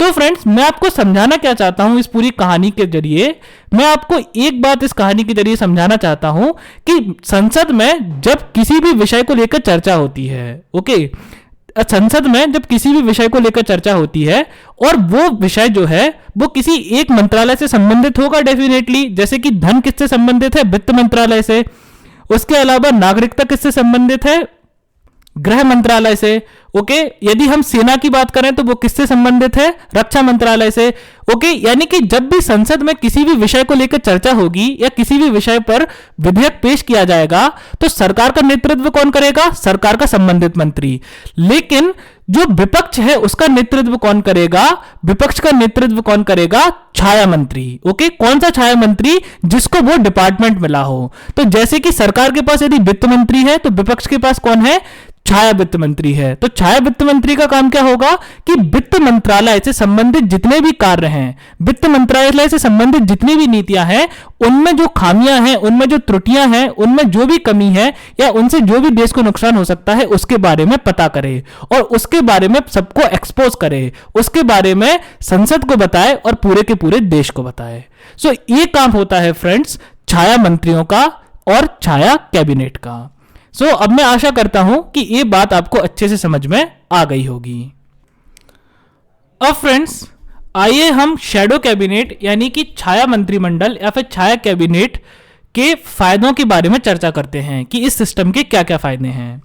तो फ्रेंड्स मैं आपको समझाना क्या चाहता हूं इस पूरी कहानी के जरिए, मैं आपको एक बात इस कहानी के जरिए समझाना चाहता हूं कि संसद में जब किसी भी विषय को लेकर चर्चा होती है, ओके, संसद में जब किसी भी विषय को लेकर चर्चा होती है और वो विषय जो है वो किसी एक मंत्रालय से संबंधित होगा डेफिनेटली, जैसे कि धन किससे संबंधित है, वित्त मंत्रालय से। उसके अलावा नागरिकता किससे संबंधित है, गृह मंत्रालय से। ओके, यदि हम सेना की बात करें तो वो किससे संबंधित है, रक्षा मंत्रालय से। ओके, यानी कि जब भी संसद में किसी भी विषय को लेकर चर्चा होगी या किसी भी विषय पर विधेयक पेश किया जाएगा तो सरकार का नेतृत्व कौन करेगा, सरकार का संबंधित मंत्री। लेकिन जो विपक्ष है उसका नेतृत्व कौन करेगा, विपक्ष का नेतृत्व कौन करेगा, छाया मंत्री। ओके, कौन सा छाया मंत्री, जिसको वो डिपार्टमेंट मिला हो। तो जैसे कि सरकार के पास यदि वित्त मंत्री है तो विपक्ष के पास कौन है, छाया वित्त मंत्री है। तो छाया वित्त मंत्री का काम क्या होगा कि वित्त मंत्रालय से संबंधित जितने भी कार्य हैं, वित्त मंत्रालय से संबंधित जितनी भी नीतियां हैं, उनमें जो खामियां हैं, उनमें जो त्रुटियां हैं, उनमें जो भी कमी है या उनसे जो भी देश को नुकसान हो सकता है उसके बारे में पता करे और उसके बारे में सबको एक्सपोज करे, उसके बारे में संसद को बताए और पूरे के पूरे देश को बताए। सो ये काम होता है फ्रेंड्स छाया मंत्रियों का और छाया कैबिनेट का। अब मैं आशा करता हूं कि ये बात आपको अच्छे से समझ में आ गई होगी। अब फ्रेंड्स आइए हम शैडो कैबिनेट यानी कि छाया मंत्रिमंडल या फिर छाया कैबिनेट के फायदों के बारे में चर्चा करते हैं कि इस सिस्टम के क्या क्या फायदे हैं।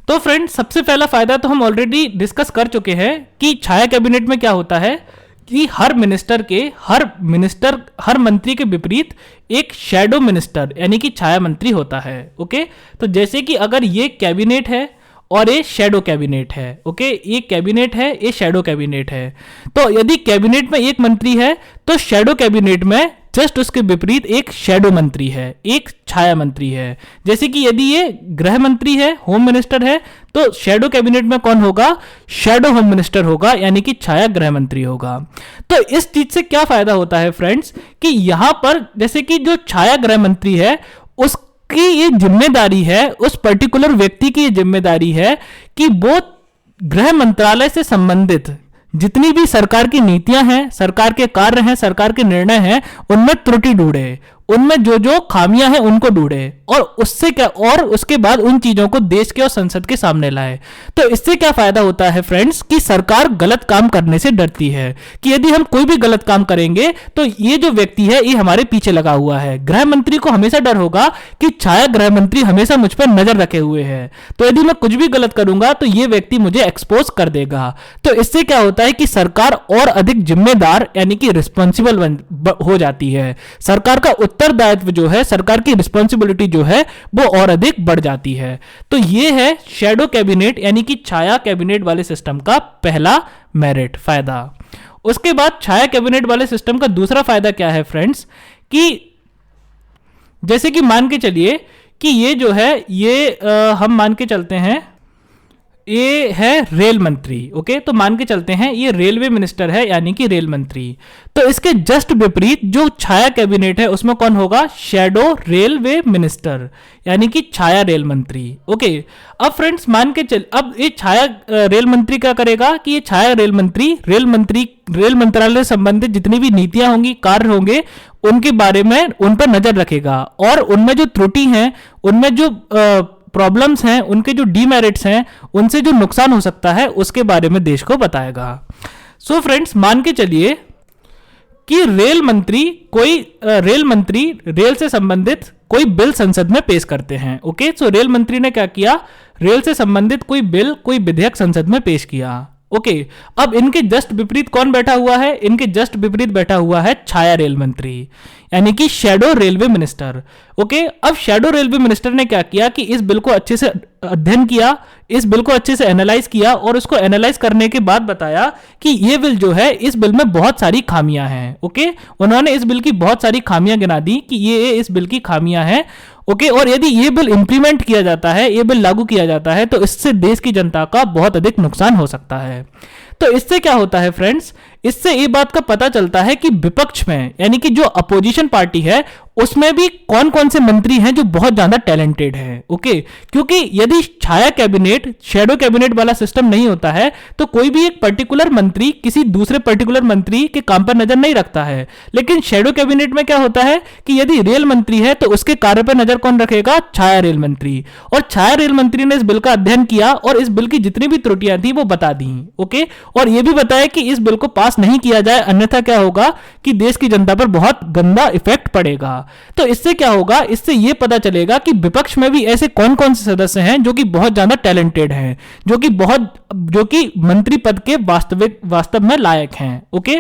तो फ्रेंड्स सबसे पहला फायदा तो हम ऑलरेडी डिस्कस कर चुके हैं कि छाया कैबिनेट में क्या होता है कि हर मंत्री के विपरीत एक शैडो मिनिस्टर यानी कि छाया मंत्री होता है। ओके, तो जैसे कि अगर ये कैबिनेट है और ये शैडो कैबिनेट है, ओके, ये कैबिनेट है, ये शैडो कैबिनेट है, तो यदि कैबिनेट में एक मंत्री है तो शैडो कैबिनेट में जस्ट उसके विपरीत एक शैडो मंत्री है, एक छाया मंत्री है। जैसे कि यदि ये गृह मंत्री है, होम मिनिस्टर है, तो शैडो कैबिनेट में कौन होगा, शैडो होम मिनिस्टर होगा यानी कि छाया गृह मंत्री होगा। तो इस चीज से क्या फायदा होता है फ्रेंड्स कि यहां पर जैसे कि जो छाया गृह मंत्री है उसकी ये जिम्मेदारी है, उस पर्टिकुलर व्यक्ति की ये जिम्मेदारी है कि वो गृह मंत्रालय से संबंधित जितनी भी सरकार की नीतियां हैं, सरकार के कार्य हैं, सरकार के निर्णय हैं, उनमें त्रुटि ढूंढे, उनमें जो जो खामियां हैं उनको ढूंढे और उससे क्या, और उसके बाद उन चीजों को देश के और संसद के सामने लाए। तो इससे क्या फायदा होता है फ्रेंड्स कि सरकार गलत काम करने से डरती है कि यदि हम कोई भी गलत काम करेंगे तो ये जो व्यक्ति है ये हमारे पीछे लगा हुआ है। गृह मंत्री को हमेशा डर होगा कि छाया गृह मंत्री हमेशा मुझ पर नजर रखे हुए है, तो यदि मैं कुछ भी गलत करूंगा तो ये व्यक्ति मुझे एक्सपोज कर देगा। तो इससे क्या होता है कि सरकार और अधिक जिम्मेदार यानी कि रिस्पॉन्सिबल हो जाती है। सरकार का उत्तरदायित्व जो है, सरकार की रिस्पॉन्सिबिलिटी जो है वो और अधिक बढ़ जाती है। तो ये है शैडो कैबिनेट यानी कि छाया कैबिनेट वाले सिस्टम का पहला मेरिट, फायदा। उसके बाद छाया कैबिनेट वाले सिस्टम का दूसरा फायदा क्या है फ्रेंड्स कि जैसे कि मान के चलिए कि ये जो है ये हम मान के चलते हैं ये है रेल मंत्री। ओके, तो मान के चलते हैं ये रेलवे मिनिस्टर है यानी कि रेल मंत्री। तो इसके जस्ट विपरीत जो छाया कैबिनेट है उसमें कौन होगा, शैडो रेलवे मिनिस्टर यानी कि छाया रेल मंत्री। ओके, अब फ्रेंड्स मान के चल, अब ये छाया रेल मंत्री क्या करेगा कि ये छाया रेल मंत्रालय से संबंधित जितनी भी नीतियां होंगी, कार्य होंगे, उनके बारे में उन पर नजर रखेगा और उनमें जो त्रुटि है, उनमें जो प्रॉब्लम्स हैं, उनके जो डीमेरिट्स हैं, उनसे जो नुकसान हो सकता है उसके बारे में देश को बताएगा। सो फ्रेंड्स मान के चलिए कि रेल मंत्री रेल से संबंधित कोई बिल संसद में पेश करते हैं। ओके, सो रेल मंत्री ने क्या किया, रेल से संबंधित कोई बिल, कोई विधेयक संसद में पेश किया। ओके अब इनके जस्ट विपरीत कौन बैठा हुआ है? इनके जस्ट विपरीत बैठा हुआ है छाया रेल मंत्री, यानी कि शैडो रेलवे मिनिस्टर। ओके अब शैडो रेलवे मिनिस्टर ने क्या किया कि इस बिल को अच्छे से अध्ययन किया, इस बिल को अच्छे से एनालाइज किया और उसको एनालाइज करने के बाद बताया कि ये बिल जो है, इस बिल में बहुत सारी खामियां हैं। ओके उन्होंने इस बिल की बहुत सारी खामियां गिना दी कि ये इस बिल की खामियां हैं। ओके और यदि ये बिल इंप्लीमेंट किया जाता है, ये बिल लागू किया जाता है, तो इससे देश की जनता का बहुत अधिक नुकसान हो सकता है। तो इससे क्या होता है फ्रेंड्स, इससे ये बात का पता चलता है कि विपक्ष में, यानी कि जो अपोजिशन पार्टी है, उसमें भी कौन कौन से मंत्री हैं जो बहुत ज्यादा टैलेंटेड हैं। ओके क्योंकि यदि छाया कैबिनेट, शैडो कैबिनेट वाला सिस्टम नहीं होता है तो कोई भी एक पर्टिकुलर मंत्री किसी दूसरे पर्टिकुलर मंत्री के काम पर नजर नहीं रखता है। लेकिन शैडो कैबिनेट में क्या होता है कि यदि रेल मंत्री है तो उसके कार्य पर नजर कौन रखेगा? छाया रेल मंत्री। और छाया रेल मंत्री ने इस बिल का अध्ययन किया और इस बिल की जितनी भी त्रुटियां थी वो बता दी। ओके और यह भी बताया कि इस बिल को पास नहीं किया जाए, अन्यथा क्या होगा कि देश की जनता पर बहुत गंदा इफेक्ट पड़ेगा। तो इससे क्या होगा, इससे यह पता चलेगा कि विपक्ष में भी ऐसे कौन कौन से सदस्य हैं जो कि बहुत ज्यादा टैलेंटेड हैं, जो कि मंत्री पद के वास्तव में लायक हैं। ओके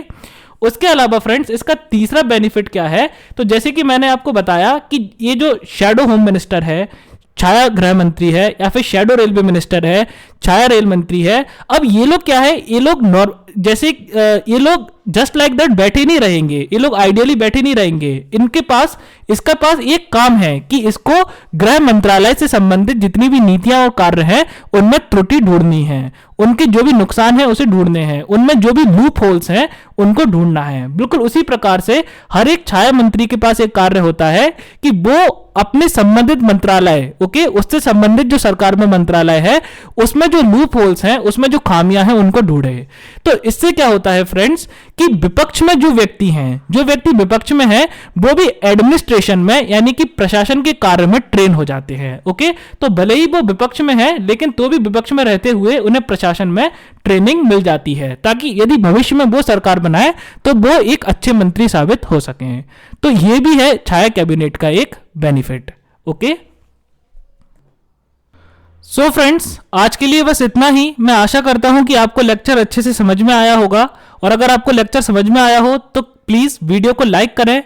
उसके अलावा फ्रेंड्स इसका तीसरा बेनिफिट क्या है? तो जैसे कि मैंने आपको बताया कि ये जो शैडो होम मिनिस्टर है, छाया गृह मंत्री है, या फिर शैडो रेलवे मिनिस्टर है, छाया रेल मंत्री है, अब ये लोग क्या है, ये लोग जस्ट लाइक दैट बैठे नहीं रहेंगे, ये लोग आइडियली बैठे नहीं रहेंगे। इसका पास एक काम है कि इसको गृह मंत्रालय से संबंधित जितनी भी नीतियां और कार्य हैं उनमें त्रुटि ढूंढनी है, उनके जो भी नुकसान है उसे ढूंढने हैं, उनमें जो भी लूप होल्स हैं उनको ढूंढना है। बिल्कुल उसी प्रकार से हर एक छाया मंत्री के पास एक कार्य होता है कि वो अपने संबंधित मंत्रालय, ओके उससे संबंधित जो सरकार में मंत्रालय है उसमें जो लूप होल्स हैं, उसमें जो खामियां हैं उनको ढूंढे। तो इससे क्या होता है फ्रेंड्स कि विपक्ष में जो व्यक्ति विपक्ष में है वो भी एडमिनिस्ट्रेशन में, यानी कि प्रशासन के कार्य में ट्रेन हो जाते हैं। ओके तो भले ही वो विपक्ष में है लेकिन तो भी विपक्ष में रहते हुए उन्हें प्रशासन में ट्रेनिंग मिल जाती है, ताकि यदि भविष्य में वो सरकार बनाए तो वो एक अच्छे मंत्री साबित हो सकें। तो ये भी है छाया कैबिनेट का एक बेनिफिट। ओके सो फ्रेंड्स आज के लिए बस इतना ही। मैं आशा करता हूं कि आपको लेक्चर अच्छे से समझ में आया होगा, और अगर आपको लेक्चर समझ में आया हो तो प्लीज वीडियो को लाइक करें,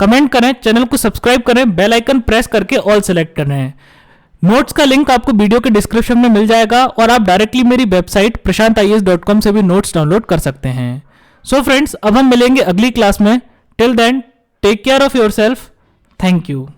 कमेंट करें, चैनल को सब्सक्राइब करें, बेल आइकन प्रेस करके ऑल सेलेक्ट करें। नोट्स का लिंक आपको वीडियो के डिस्क्रिप्शन में मिल जाएगा, और आप डायरेक्टली मेरी वेबसाइट prashantias.com से भी नोट्स डाउनलोड कर सकते हैं। सो फ्रेंड्स अब हम मिलेंगे अगली क्लास में। Till then take care of yourself. Thank you.